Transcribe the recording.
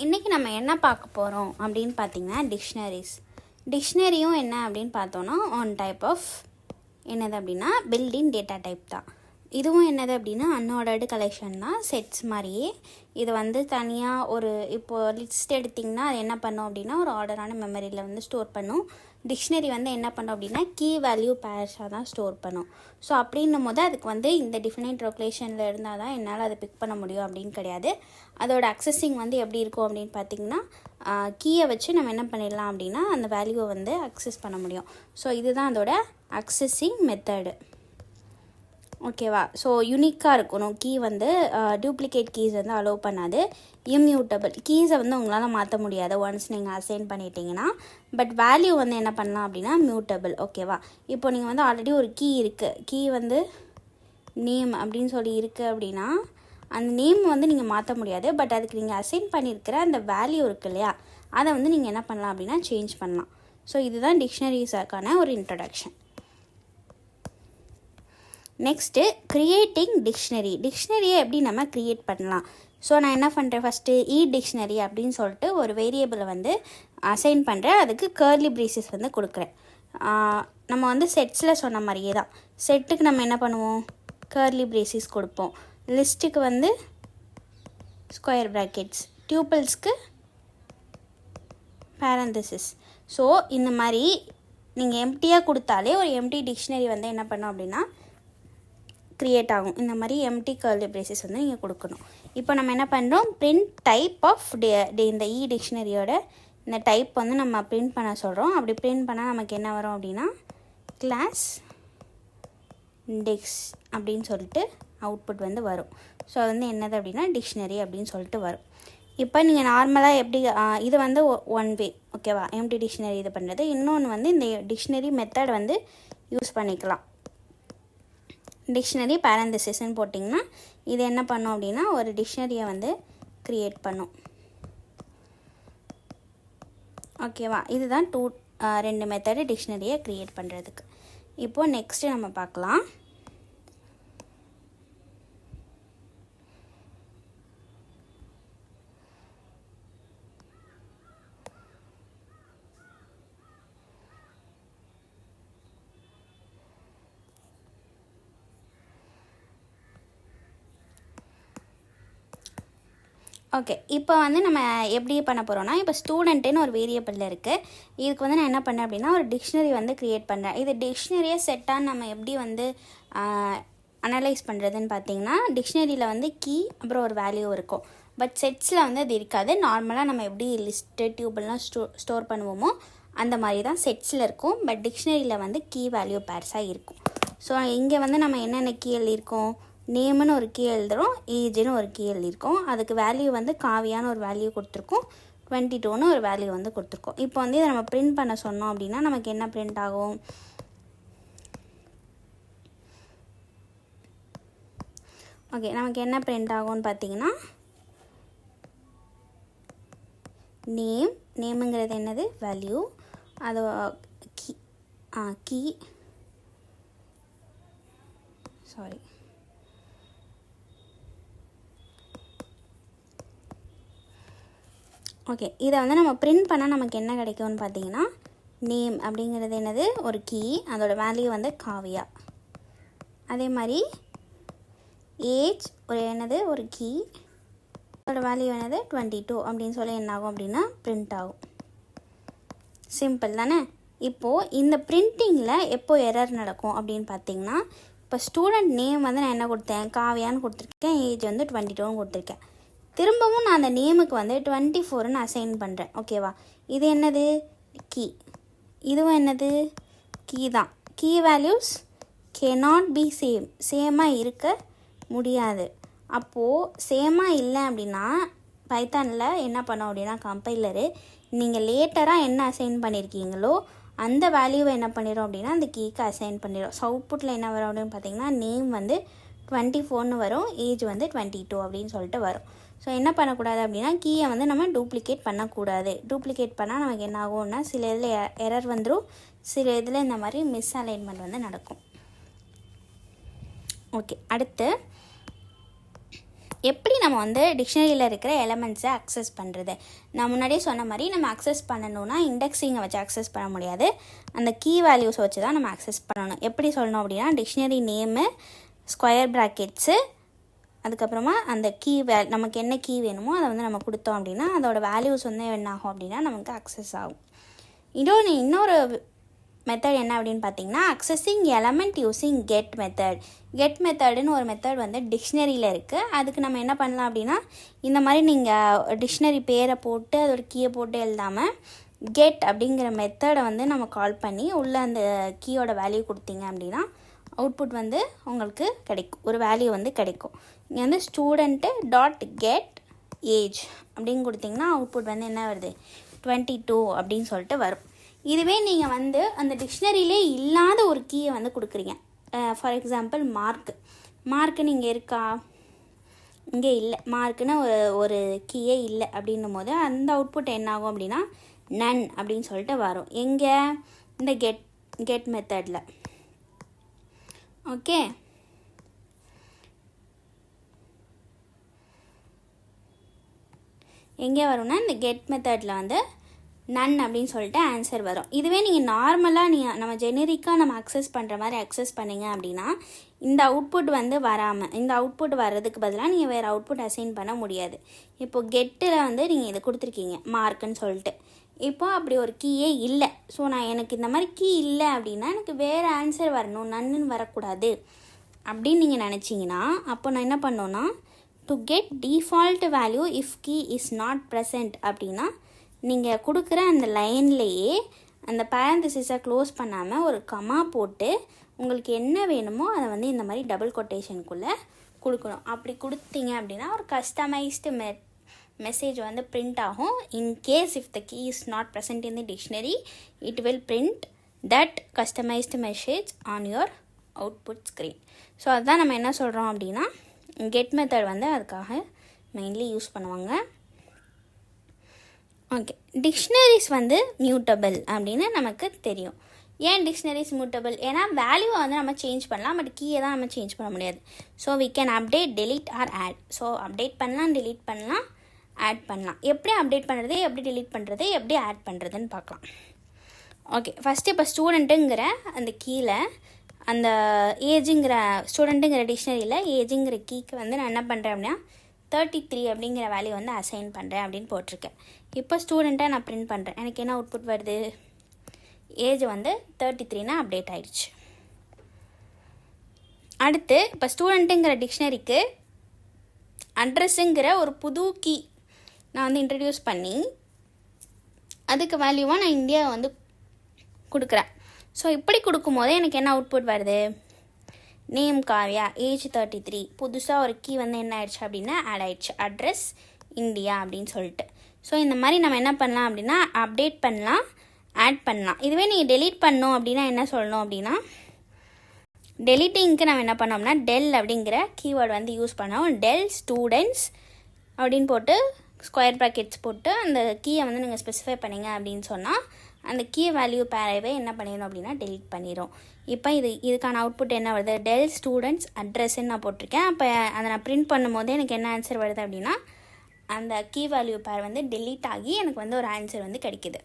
இன்றைக்கி நம்ம என்ன பார்க்க போகிறோம் அப்படின்னு பார்த்தீங்கன்னா டிக்ஷனரியும் என்ன அப்படின்னு பார்த்தோன்னா ஒன் டைப் ஆஃப் என்னது அப்படின்னா பில்டிங் டேட்டா டைப் தான். இதுவும் என்னது அப்படின்னா அன்ஆர்டர்டு கலெக்ஷன் தான், செட்ஸ் மாதிரியே. இது வந்து தனியாக ஒரு இப்போது லிஸ்ட் எடுத்திங்கன்னா அது என்ன பண்ணும் அப்படின்னா ஒரு ஆர்டரான மெமரியில் வந்து ஸ்டோர் பண்ணும். டிக்ஷனரி வந்து என்ன பண்ணும் அப்படின்னா கீ வேல்யூ பேர்ஸாக தான் ஸ்டோர் பண்ணும். ஸோ அப்படின்னும் போது அதுக்கு வந்து இந்த டிஃபைனைட் லொக்கேஷனில் இருந்தால் தான் என்னால் அதை பிக் பண்ண முடியும் அப்படின்னு கிடையாது. அதோட அக்சஸிங் வந்து எப்படி இருக்கும் அப்படின்னு பார்த்திங்கன்னா கீயை வச்சு நம்ம என்ன பண்ணிடலாம் அப்படின்னா அந்த வேல்யூவை வந்து அக்சஸ் பண்ண முடியும். ஸோ இதுதான் அதோட அக்சஸிங் மெத்தடு. ஓகேவா? ஸோ யூனிக்காக இருக்கணும். கீ வந்து டூப்ளிகேட் கீஸ் வந்து அலோவ் பண்ணாது. இம்யூட்டபிள் கீஸை வந்து உங்களால் மாற்ற முடியாது ஒன்ஸ் நீங்கள் அசைன் பண்ணிட்டீங்கன்னா. பட் வேல்யூ வந்து என்ன பண்ணலாம் அப்படின்னா மியூட்டபிள். ஓகேவா? இப்போ நீங்கள் வந்து ஆல்ரெடி ஒரு கீ இருக்குது, கீ வந்து நேம் அப்படின்னு சொல்லி இருக்குது அப்படின்னா அந்த நேம் வந்து நீங்கள் மாற்ற முடியாது. பட் அதுக்கு நீங்கள் அசைன் பண்ணியிருக்கிற அந்த வேல்யூ இருக்குது இல்லையா, அதை வந்து நீங்கள் என்ன பண்ணலாம் அப்படின்னா சேஞ்ச் பண்ணலாம். ஸோ இதுதான் டிக்ஷனரிஸாக்கான ஒரு இன்ட்ரடக்ஷன். நெக்ஸ்ட்டு க்ரியேட்டிங் டிக்ஷனரியை எப்படி நம்ம க்ரியேட் பண்ணலாம். ஸோ நான் என்ன பண்ணுறேன், ஃபஸ்ட்டு டிக்ஷனரி அப்படின்னு சொல்லிட்டு ஒரு வேரியபிளை வந்து அசைன் பண்ணுறேன். அதுக்கு கர்லி பிரேசஸ் வந்து கொடுக்குறேன். நம்ம வந்து செட்ஸில் சொன்ன மாதிரியே தான். செட்டுக்கு நம்ம என்ன பண்ணுவோம், கர்லி பிரேசஸ் கொடுப்போம். லிஸ்ட்டுக்கு வந்து ஸ்கொயர் ப்ராக்கெட்ஸ், டியூப்பிள்ஸ்க்கு பேரந்தசிஸ். ஸோ இந்த மாதிரி நீங்கள் எம்டியாக கொடுத்தாலே ஒரு எம்டி டிக்ஷனரி வந்து என்ன பண்ணோம் அப்படின்னா க்ரியேட் ஆகும். இந்த மாதிரி எம்டி கர்லி பிரேசஸ் வந்து நீங்கள் கொடுக்கணும். இப்போ நம்ம என்ன பண்ணுறோம், பிரிண்ட் டைப் ஆஃப் இந்த டிக்ஷனரியோட இந்த டைப் வந்து நம்ம பிரிண்ட் பண்ண சொல்கிறோம். அப்படி பிரிண்ட் பண்ணால் நமக்கு என்ன வரும் அப்படின்னா கிளாஸ் டிக்ஸ் அப்படின்னு சொல்லிட்டு அவுட்புட் வந்து வரும். ஸோ அது வந்து என்னது அப்படின்னா டிக்ஷனரி அப்படின்னு சொல்லிட்டு வரும். இப்போ நீங்கள் நார்மலாக எப்படி இது வந்து ஒன் வே, ஓகேவா, எம்டி டிக்ஷனரி இது பண்ணுறது. இன்னொன்று வந்து இந்த டிக்ஷனரி மெத்தட் வந்து யூஸ் பண்ணிக்கலாம். டிக்ஷனரி பேரந்தசிஸ்ன்னு போட்டிங்கன்னா இது என்ன பண்ணும் அப்படின்னா ஒரு டிக்ஷனரியை வந்து க்ரியேட் பண்ணும். ஓகேவா? இதுதான் ரெண்டு மெத்தடு டிக்ஷனரியை க்ரியேட் பண்ணுறதுக்கு. இப்போது நெக்ஸ்ட்டு நம்ம பார்க்கலாம். ஓகே, இப்போ வந்து நம்ம எப்படி பண்ண போகிறோம்னா, இப்போ ஸ்டூடெண்ட்டுன்னு ஒரு வேரியபிள் இருக்குது. இதுக்கு வந்து நான் என்ன பண்ணேன் அப்படின்னா ஒரு டிக்ஷனரி வந்து க்ரியேட் பண்ணுறேன். இது டிக்ஷனரியை செட்டாக நம்ம எப்படி வந்து அனலைஸ் பண்ணுறதுன்னு பார்த்தீங்கன்னா, டிக்ஷனரியில் வந்து கீ அப்புறம் ஒரு வேல்யூ இருக்கும். பட் செட்ஸில் வந்து அது இருக்காது. நார்மலாக நம்ம எப்படி லிஸ்ட்டு டியூபிள்லாம் ஸ்டோர் பண்ணுவோமோ அந்த மாதிரி தான் செட்ஸில் இருக்கும். பட் டிக்ஷனரியில் வந்து கீ வேல்யூ பேர்ஸாக இருக்கும். ஸோ இங்கே வந்து நம்ம என்னென்ன கீ எழுதியிருக்கோம், நேம்னு ஒரு கீ எழுதுகிறோம், ஏஜ்னு ஒரு கீ எழுதியிருக்கோம். அதுக்கு வேல்யூ வந்து காவியான ஒரு வேல்யூ கொடுத்துருக்கோம், 22ன்னு ஒரு வேல்யூ வந்து கொடுத்துருக்கோம். இப்போ வந்து இதை நம்ம பிரிண்ட் பண்ண சொன்னோம் அப்படின்னா நமக்கு என்ன பிரிண்ட் ஆகும், ஓகே, நமக்கு என்ன பிரிண்ட் ஆகும்னு பார்த்தீங்கன்னா நேமுங்கிறது என்னது வேல்யூ, அது கீ சாரி ஓகே, இதை வந்து நம்ம பிரிண்ட் பண்ணால் நமக்கு என்ன கிடைக்கும்னு பார்த்தீங்கன்னா நேம் அப்படிங்கிறது என்னது ஒரு கீ, அதோட வேல்யூ வந்து காவியா. அதே மாதிரி ஏஜ் ஒரு என்னது ஒரு கீ, அதோட வேல்யூ என்னது 22 அப்படின்னு சொல்லி என்ன ஆகும் அப்படின்னா பிரிண்ட் ஆகும். சிம்பிள் தானே? இப்போது இந்த பிரிண்டிங்கில் எப்போ எரர் நடக்கும் அப்படின்னு பார்த்தீங்கன்னா, இப்போ ஸ்டூடெண்ட் நேம் வந்து நான் என்ன கொடுத்தேன், காவியான்னு கொடுத்துருக்கேன், ஏஜ் வந்து 22ன்னு கொடுத்துருக்கேன். திரும்பவும் நான் அந்த நேமுக்கு வந்து 24ன்னு அசைன் பண்ணுறேன். ஓகேவா? இது என்னது கீ, இதுவும் என்னது கீ தான். கீ வேல்யூஸ் கேனாட் பி சேமாக இருக்க முடியாது. அப்போது சேமாக இல்லை அப்படின்னா பைத்தானில் என்ன பண்ணோம் அப்படின்னா கம்பைலரு நீங்கள் லேட்டராக என்ன அசைன் பண்ணியிருக்கீங்களோ அந்த வேல்யூவை என்ன பண்ணிடும் அப்படின்னா அந்த கீக்கு அசைன் பண்ணிடும். ஸோ அவுட்புட்டில் என்ன வரும் அப்படின்னு பார்த்தீங்கன்னா நேம் வந்து 24ன்னு வரும், ஏஜ் வந்து 22 அப்படின்னு சொல்லிட்டு வரும். ஸோ என்ன பண்ணக்கூடாது அப்படின்னா கீயை வந்து நம்ம டூப்ளிகேட் பண்ணக்கூடாது. டூப்ளிகேட் பண்ணால் நமக்கு என்ன ஆகும்னா சில இதில் எரர் வந்துடும், சில இதில் இந்த மாதிரி மிஸ் அலைன்மெண்ட் வந்து நடக்கும். ஓகே, அடுத்து எப்படி நம்ம வந்து டிக்ஷனரியில் இருக்கிற எலமெண்ட்ஸை அக்சஸ் பண்ணுறது? நான் முன்னாடியே சொன்ன மாதிரி நம்ம அக்சஸ் பண்ணணுன்னா இண்டெக்ஸிங்கை வச்சு அக்சஸ் பண்ண முடியாது, அந்த கீ வேல்யூஸை வச்சு தான் நம்ம அக்சஸ் பண்ணணும். எப்படி சொல்லணும் அப்படின்னா டிக்ஷனரி நேமு, ஸ்கொயர் ப்ராக்கெட்ஸு, அதுக்கப்புறமா அந்த கீ நமக்கு என்ன கீ வேணுமோ அதை வந்து நம்ம கொடுத்தோம் அப்படின்னா அதோட வேல்யூஸ் வந்து என்ன ஆகும் அப்படின்னா நமக்கு அக்சஸ் ஆகும். இன்னொரு மெத்தட் என்ன அப்படின்னு பார்த்தீங்கன்னா accessing element using get method. Get மெத்தடுன்னு ஒரு மெத்தட் வந்து டிக்ஷனரியில் இருக்குது. அதுக்கு நம்ம என்ன பண்ணலாம் அப்படின்னா இந்த மாதிரி நீங்கள் டிக்ஷனரி பேரை போட்டு அதோட கீயை போட்டு எழுதாமல் கெட் அப்படிங்கிற மெத்தடை வந்து நம்ம கால் பண்ணி உள்ளே அந்த கீயோட வேல்யூ கொடுத்தீங்க அப்படின்னா அவுட்புட் வந்து உங்களுக்கு கிடைக்கும், ஒரு வேல்யூ வந்து கிடைக்கும். இங்கே வந்து ஸ்டூடெண்ட்டு டாட் கெட் ஏஜ் அப்படின்னு கொடுத்தீங்கன்னா அவுட்புட் வந்து என்ன வருது, 22 அப்படின்னு சொல்லிட்டு வரும். இதுவே நீங்கள் வந்து அந்த டிக்ஷனரியிலே இல்லாத ஒரு கீயை வந்து கொடுக்குறீங்க. ஃபார் எக்ஸாம்பிள் மார்க்குன்னு இங்கே இருக்கா, இங்கே இல்லை, மார்க்குன்னு ஒரு கீயே இல்லை அப்படின்னும் போது அந்த அவுட்புட் என்ன ஆகும் அப்படின்னா நன் அப்படின்னு சொல்லிட்டு வரும். எங்கே, இந்த கெட் மெத்தடில். ஓகே, எங்கே வரும்னா இந்த கெட் மெத்தடில் வந்து நன் அப்படின்னு சொல்லிட்டு ஆன்சர் வரும். இதுவே நீங்கள் நார்மலாக நம்ம ஜெனரிக்காக நம்ம அக்சஸ் பண்ணுற மாதிரி அக்சஸ் பண்ணிங்க அப்படின்னா இந்த அவுட்புட் வந்து வராமல், இந்த அவுட்புட் வர்றதுக்கு பதிலாக நீங்கள் வேறு அவுட்புட் அசைன் பண்ண முடியாது. இப்போது கெட்டில் வந்து நீங்கள் இதை கொடுத்துருக்கீங்க மார்க்குன்னு சொல்லிட்டு, இப்போது அப்படி ஒரு கீயே இல்லை. ஸோ எனக்கு இந்த மாதிரி கீ இல்லை அப்படின்னா எனக்கு வேறு ஆன்சர் வரணும், நன்னுன்னு வரக்கூடாது அப்படின்னு நீங்கள் நினச்சிங்கன்னா அப்போ நான் என்ன பண்ணோன்னா to get default value if key is not present அப்படின்னா நீங்கள் கொடுக்குற அந்த லைன்லேயே அந்த பேரந்தசிஸை க்ளோஸ் பண்ணாமல் ஒரு கமா போட்டு உங்களுக்கு என்ன வேணுமோ அதை வந்து இந்த மாதிரி டபுள் கொட்டேஷனுக்குள்ளே கொடுக்கணும். அப்படி கொடுத்தீங்க அப்படின்னா ஒரு கஸ்டமைஸ்டு மெசேஜ் வந்து பிரிண்ட் ஆகும். In case if the key is not present in the dictionary it will print that customised message on your output screen. So அதுதான் நம்ம என்ன சொல்கிறோம் அப்படின்னா கெட் மெத்தட் வந்து அதுக்காக மெயின்லி யூஸ் பண்ணுவாங்க. ஓகே, டிக்ஷனரிஸ் வந்து மியூட்டபிள் அப்படின்னு நமக்கு தெரியும். ஏன் டிக்ஷனரிஸ் மியூட்டபிள்? ஏன்னா வேல்யூவை வந்து நம்ம சேஞ்ச் பண்ணலாம், பட் கீயை தான் நம்ம சேஞ்ச் பண்ண முடியாது. So we can update, delete or add. So update பண்ணலாம், டெலீட் பண்ணலாம், ஆட் பண்ணலாம். எப்படி அப்டேட் பண்ணுறது, எப்படி டெலீட் பண்ணுறது, எப்படி ஆட் பண்ணுறதுன்னு பார்க்கலாம். ஓகே, ஃபஸ்ட்டு இப்போ ஸ்டூடெண்ட்டுங்கிற அந்த கீழே அந்த ஏஜுங்கிற ஸ்டூடெண்ட்டுங்கிற டிக்ஷனரியில் ஏஜுங்கிற கீக்கு வந்து நான் என்ன பண்ணுறேன் அப்படின்னா 33 அப்படிங்கிற வேல்யூ வந்து அசைன் பண்ணுறேன் அப்படின்னு போட்டிருக்கேன். இப்போ ஸ்டூடெண்ட்டை நான் பிரிண்ட் பண்ணுறேன். எனக்கு என்ன அவுட்புட் வருது, ஏஜ் வந்து 33னா அப்டேட் ஆயிடுச்சு. அடுத்து இப்போ ஸ்டூடெண்ட்டுங்கிற டிக்ஷனரிக்கு அட்ரஸுங்கிற ஒரு புது கீ நான் வந்து இன்ட்ரடியூஸ் பண்ணி அதுக்கு வேல்யூவாக நான் இந்தியா வந்து கொடுக்குறேன். ஸோ இப்படி கொடுக்கும்போதே எனக்கு என்ன அவுட்புட் வருது, நேம் காவ்யா, ஏஜ் 33, புதுசாக ஒரு கீ வந்து என்ன ஆயிடுச்சு அப்படின்னா ஆட் ஆயிடுச்சு, அட்ரஸ் இந்தியா அப்படின்னு சொல்லிட்டு. ஸோ இந்த மாதிரி நம்ம என்ன பண்ணலாம் அப்படின்னா அப்டேட் பண்ணலாம், ஆட் பண்ணலாம். இதுவே நீங்கள் டெலீட் பண்ணோம் அப்படின்னா என்ன சொல்லணும் அப்படின்னா டெலிட்டிங்க்கு நம்ம என்ன பண்ணோம்னா டெல் அப்படிங்கிற கீவேர்டு வந்து யூஸ் பண்ணோம். டெல் ஸ்டூடெண்ட்ஸ் அப்படின்னு போட்டு ஸ்கொயர் ப்ராக்கெட்ஸ் போட்டு அந்த கீயை வந்து நீங்கள் ஸ்பெசிஃபை பண்ணிங்க அப்படின்னு சொன்னால் அந்த கீ வேல்யூ பேரவே என்ன பண்ணிடணும் அப்படின்னா டெலீட் பண்ணிடும். இப்போ இதுக்கான அவுட்புட் என்ன வருது, டெல் ஸ்டூடெண்ட்ஸ் அட்ரஸ்ன்னு நான் போட்டிருக்கேன். அப்போ அதை நான் பிரிண்ட் பண்ணும்போது எனக்கு என்ன ஆன்சர் வருது அப்படின்னா அந்த கீ வேல்யூ பேர் வந்து டெலீட் ஆகி எனக்கு வந்து ஒரு ஆன்சர் வந்து கிடைக்குது.